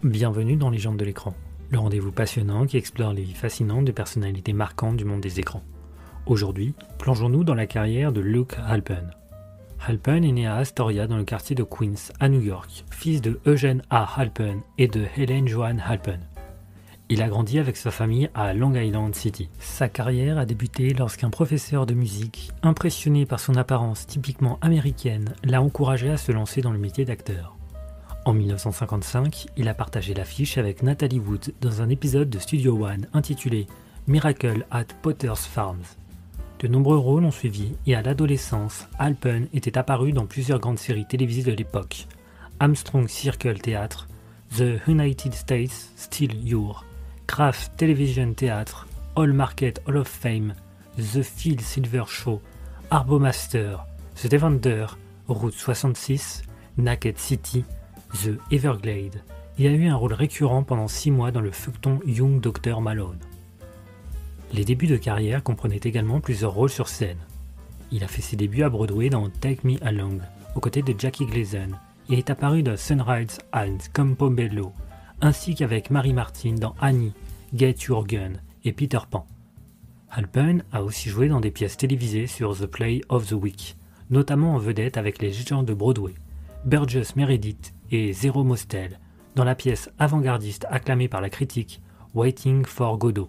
Bienvenue dans Légendes de l'écran, le rendez-vous passionnant qui explore les vies fascinantes de personnalités marquantes du monde des écrans. Aujourd'hui, plongeons-nous dans la carrière de Luke Halpern. Halpern est né à Astoria dans le quartier de Queens, à New York, fils de Eugene A. Halpern et de Helen Joanne Halpern. Il a grandi avec sa famille à Long Island City. Sa carrière a débuté lorsqu'un professeur de musique, impressionné par son apparence typiquement américaine, l'a encouragé à se lancer dans le métier d'acteur. En 1955, il a partagé l'affiche avec Natalie Wood dans un épisode de Studio One intitulé « Miracle at Potter's Farms ». De nombreux rôles ont suivi et à l'adolescence, Halpern était apparu dans plusieurs grandes séries télévisées de l'époque. Armstrong Circle Theatre, The United States Still Your, Kraft Television Theatre, All Market Hall of Fame, The Phil Silver Show, Arbomaster, The Defender, Route 66, Naked City, The Everglade. Il a eu un rôle récurrent pendant 6 mois dans le feuilleton Young Dr. Malone. Les débuts de carrière comprenaient également plusieurs rôles sur scène. Il a fait ses débuts à Broadway dans Take Me Along, aux côtés de Jackie Gleason, et est apparu dans Sunrise and Campobello, ainsi qu'avec Mary Martin dans Annie, Get Your Gun et Peter Pan. Halpern a aussi joué dans des pièces télévisées sur The Play of the Week, notamment en vedette avec les géants de Broadway, Burgess Meredith et Zero Mostel, dans la pièce avant-gardiste acclamée par la critique Waiting for Godot.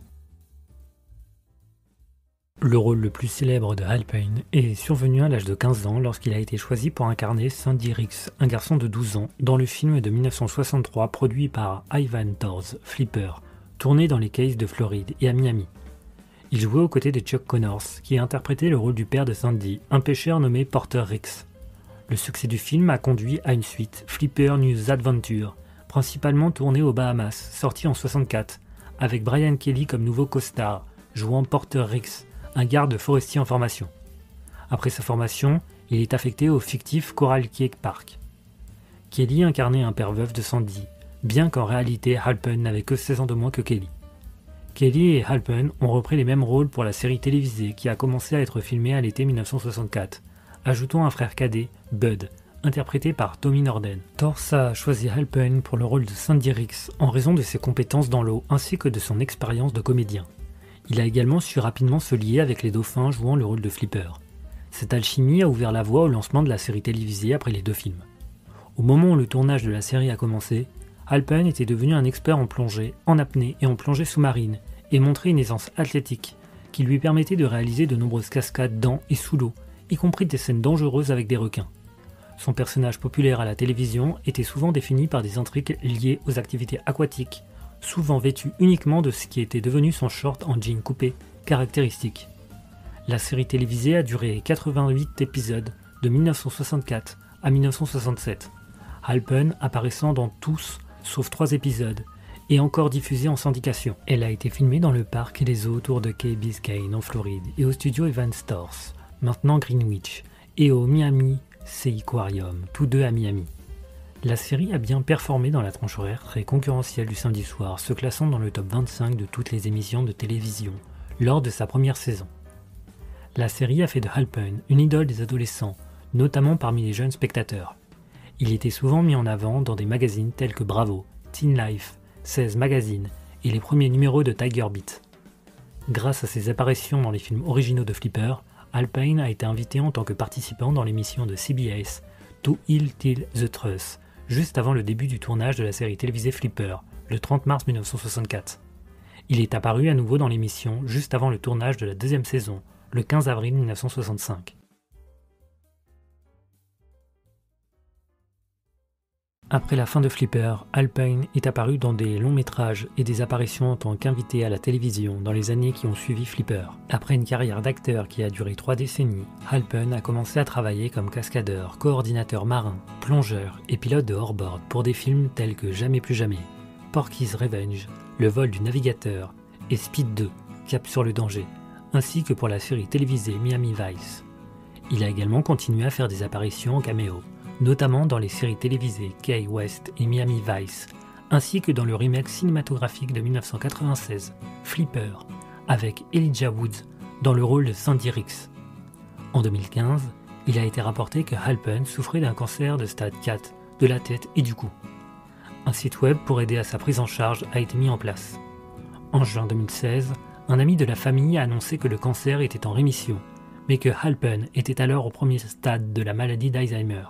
Le rôle le plus célèbre de Halpern est survenu à l'âge de 15 ans lorsqu'il a été choisi pour incarner Sandy Ricks, un garçon de 12 ans, dans le film de 1963 produit par Ivan Tors, Flipper, tourné dans les Keys de Floride et à Miami. Il jouait aux côtés de Chuck Connors, qui interprétait le rôle du père de Sandy, un pêcheur nommé Porter Ricks. Le succès du film a conduit à une suite, Flipper News Adventure, principalement tournée aux Bahamas, sortie en 1964, avec Brian Kelly comme nouveau co-star, jouant Porter Ricks, un garde forestier en formation. Après sa formation, il est affecté au fictif Coral Cay Park. Kelly incarnait un père veuf de Sandy, bien qu'en réalité Halpern n'avait que 16 ans de moins que Kelly. Kelly et Halpern ont repris les mêmes rôles pour la série télévisée qui a commencé à être filmée à l'été 1964, ajoutant un frère cadet, Bud, interprété par Tommy Norden. Tors a choisi Halpern pour le rôle de Sandy Ricks en raison de ses compétences dans l'eau ainsi que de son expérience de comédien. Il a également su rapidement se lier avec les dauphins jouant le rôle de Flipper. Cette alchimie a ouvert la voie au lancement de la série télévisée après les 2 films. Au moment où le tournage de la série a commencé, Halpern était devenu un expert en plongée, en apnée et en plongée sous-marine et montrait une aisance athlétique qui lui permettait de réaliser de nombreuses cascades dans et sous l'eau, y compris des scènes dangereuses avec des requins. Son personnage populaire à la télévision était souvent défini par des intrigues liées aux activités aquatiques, souvent vêtu uniquement de ce qui était devenu son short en jean coupé, caractéristique. La série télévisée a duré 88 épisodes de 1964 à 1967, Halpern apparaissant dans tous sauf 3 épisodes, et encore diffusée en syndication. Elle a été filmée dans le parc et les eaux autour de Key Biscayne en Floride et au studio Evans Stores, maintenant Greenwich, et au Miami Seaquarium, tous deux à Miami. La série a bien performé dans la tranche horaire très concurrentielle du samedi soir, se classant dans le top 25 de toutes les émissions de télévision lors de sa première saison. La série a fait de Halpern une idole des adolescents, notamment parmi les jeunes spectateurs. Il était souvent mis en avant dans des magazines tels que Bravo, Teen Life, 16 Magazine et les premiers numéros de Tiger Beat. Grâce à ses apparitions dans les films originaux de Flipper, Halpern a été invité en tant que participant dans l'émission de CBS To Heal Till the Truth, juste avant le début du tournage de la série télévisée Flipper, le 30 mars 1964. Il est apparu à nouveau dans l'émission juste avant le tournage de la 2e saison, le 15 avril 1965. Après la fin de Flipper, Halpern est apparu dans des longs métrages et des apparitions en tant qu'invité à la télévision dans les années qui ont suivi Flipper. Après une carrière d'acteur qui a duré 3 décennies, Halpern a commencé à travailler comme cascadeur, coordinateur marin, plongeur et pilote de hors-bord pour des films tels que Jamais plus jamais, Porky's Revenge, Le vol du navigateur et Speed 2, Cap sur le danger, ainsi que pour la série télévisée Miami Vice. Il a également continué à faire des apparitions en caméo, notamment dans les séries télévisées Key West et Miami Vice, ainsi que dans le remake cinématographique de 1996, Flipper, avec Elijah Wood dans le rôle de Sandy Ricks. En 2015, il a été rapporté que Halpern souffrait d'un cancer de stade 4 de la tête et du cou. Un site web pour aider à sa prise en charge a été mis en place. En juin 2016, un ami de la famille a annoncé que le cancer était en rémission, mais que Halpen était alors au premier stade de la maladie d'Alzheimer.